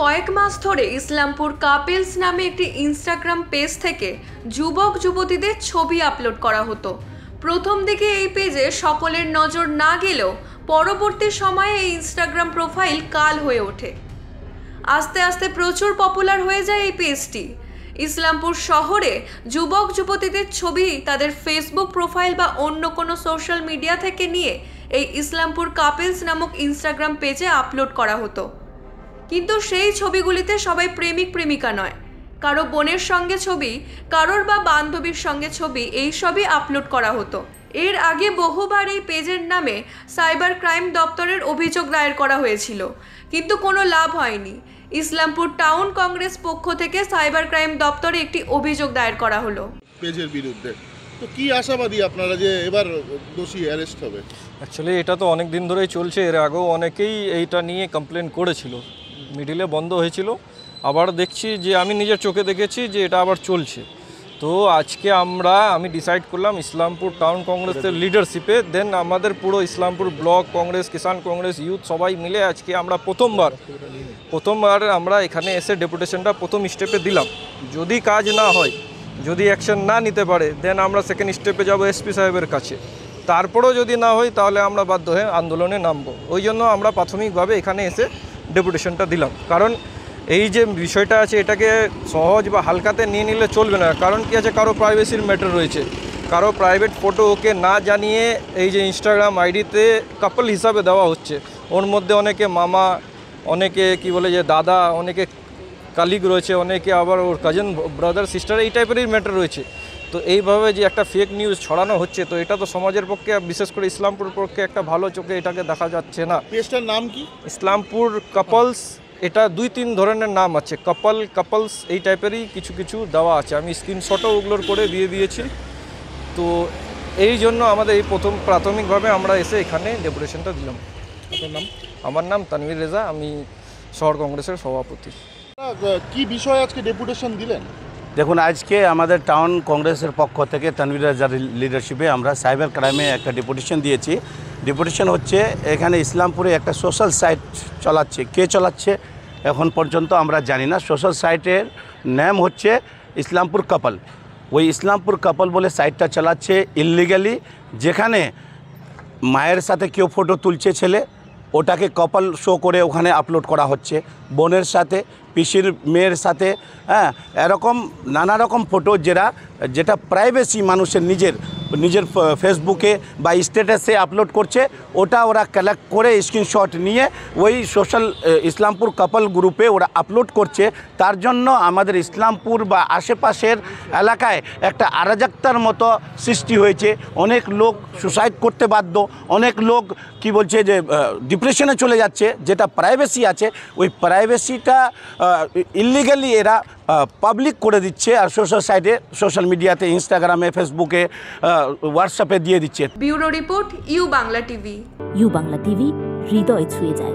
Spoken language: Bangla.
কয়েক মাস ধরে ইসলামপুর কাপেলস নামে একটি ইনস্টাগ্রাম পেজ থেকে যুবক যুবতীদের ছবি আপলোড করা হতো। প্রথম দিকে এই পেজে সকলের নজর না গেলেও পরবর্তী সময়ে এই ইনস্টাগ্রাম প্রোফাইল কাল হয়ে ওঠে। আস্তে আস্তে প্রচুর পপুলার হয়ে যায় এই পেজটি। ইসলামপুর শহরে যুবক যুবতীদের ছবি তাদের ফেসবুক প্রোফাইল বা অন্য কোনো সোশ্যাল মিডিয়া থেকে নিয়ে এই ইসলামপুর কাপেলস নামক ইনস্টাগ্রাম পেজে আপলোড করা হতো। কিন্তু সেই ছবিগুলিতে সবাই প্রেমিক প্রেমিকা নয়, কারো বোনের সঙ্গে ছবি, কারোর বা বান্ধবীর সঙ্গে ছবি, এই সবই আপলোড করা হতো। এর আগে বহুবার এই পেজের নামে সাইবার ক্রাইম দপ্তরের অভিযোগ দায়ের করা হয়েছিল, কিন্তু কোনো লাভ হয়নি। ইসলামপুর টাউন কংগ্রেস পক্ষ থেকে সাইবার ক্রাইম দপ্তরে একটি অভিযোগ দায়ের করা হলো পেজের বিরুদ্ধে। তো কি আশাবাদী আপনারা যে এবার দোষী অ্যারেস্ট হবে? অ্যাকচুয়ালি এটা তো অনেক দিন ধরেই চলছে। এর আগেও অনেকেই এইটা নিয়ে কমপ্লেন করেছিল, মিডিলে বন্ধ হয়েছিল, আবার দেখছি যে আমি নিজের চোখে দেখেছি যে এটা আবার চলছে। তো আজকে আমি ডিসাইড করলাম ইসলামপুর টাউন কংগ্রেসের লিডারশিপে, দেন আমাদের পুরো ইসলামপুর ব্লক কংগ্রেস, কিষাণ কংগ্রেস, ইউথ সবাই মিলে আজকে আমরা প্রথমবার আমরা এখানে এসে ডেপুটেশনটা প্রথম স্টেপে দিলাম। যদি কাজ না হয়, যদি অ্যাকশন না নিতে পারে, দেন আমরা সেকেন্ড স্টেপে যাব এসপি সাহেবের কাছে। তারপরেও যদি না হয় তাহলে আমরা বাধ্য হয়ে আন্দোলনে নামবো। ওই জন্য আমরা প্রাথমিকভাবে এখানে এসে ডেপুটেশনটা দিলাম। কারণ এই যে বিষয়টা আছে এটাকে সহজ বা হালকাতে নিয়ে নিলে চলবে না। কারণ কি আছে, কারো প্রাইভেসির ম্যাটার রয়েছে, কারো প্রাইভেট ফটো ওকে না জানিয়ে এই যে ইনস্টাগ্রাম আইডিতে কাপল হিসাবে দেওয়া হচ্ছে। ওর মধ্যে অনেকে মামা, অনেকে কি বলে যে দাদা, অনেকে কালিগ রয়েছে, অনেকে আবার ওর কাজিন ব্রাদার সিস্টার, এই টাইপেরই ম্যাটার রয়েছে। তো এইভাবে যে একটা ফেক নিউজ ছড়ানো হচ্ছে, তো এটা তো সমাজের পক্ষে, বিশেষ করে ইসলামপুর পক্ষে একটা ভালো চোখে এটাকে দেখা যাচ্ছে না। পেজটার নাম কি? ইসলামপুর কাপলস। এটা 2-3 ধরনের নাম আছে, কাপলস এই টাইপেরই কিছু কিছু দেওয়া আছে। আমি স্ক্রিনশটও ওগুলোর করে দিয়ে দিয়েছি। তো এই জন্য আমাদের এই প্রাথমিকভাবে আমরা এসে এখানে ডেপুটেশনটা দিলাম। আপনার নাম? আমার নাম তানভীর রেজা, আমি শহর কংগ্রেসের সভাপতি। কি বিষয় আজকে ডেপুটেশন দিলেন? দেখুন, আজকে আমাদের টাউন কংগ্রেসের পক্ষ থেকে তানভীর রেজার লিডারশিপে আমরা সাইবার ক্রাইমে একটা ডেপুটেশন দিয়েছি। ডেপুটেশন হচ্ছে এখানে ইসলামপুরে একটা সোশ্যাল সাইট চালাচ্ছে। কে চালাচ্ছে এখন পর্যন্ত আমরা জানি না। সোশ্যাল সাইটের নাম হচ্ছে ইসলামপুর কাপল। ওই ইসলামপুর কাপল বলে সাইটটা চালাচ্ছে ইললিগালি, যেখানে মায়ের সাথে কেউ ফটো তুলছে ছেলে, ওটাকে কাপল শো করে ওখানে আপলোড করা হচ্ছে। বোনের সাথে, পিসির মেয়ের সাথে, এরকম নানা রকম ফটো যেটা প্রাইভেসি মানুষের নিজের ফেসবুকে বা স্ট্যাটাসে আপলোড করছে, ওটা ওরা কালেক্ট করে স্ক্রিনশট নিয়ে ওই সোশ্যাল ইসলামপুর কাপল গ্রুপে ওরা আপলোড করছে। তার জন্য আমাদের ইসলামপুর বা আশেপাশের এলাকায় একটা অরাজকতার মতো সৃষ্টি হয়েছে। অনেক লোক সুসাইড করতে বাধ্য, অনেক লোক কি বলছে যে ডিপ্রেশনে চলে যাচ্ছে। যেটা প্রাইভেসি আছে, ওই প্রাইভেসিটা ইলিগালি এরা পাবলিক করে দিচ্ছে আর সোশ্যাল মিডিয়াতে, ইনস্টাগ্রামে, ফেসবুকে, হোয়াটসঅ্যাপে দিয়ে দিচ্ছে। Bureau report, U Bangla TV. U Bangla TV, হৃদয় ছুঁয়ে যায়।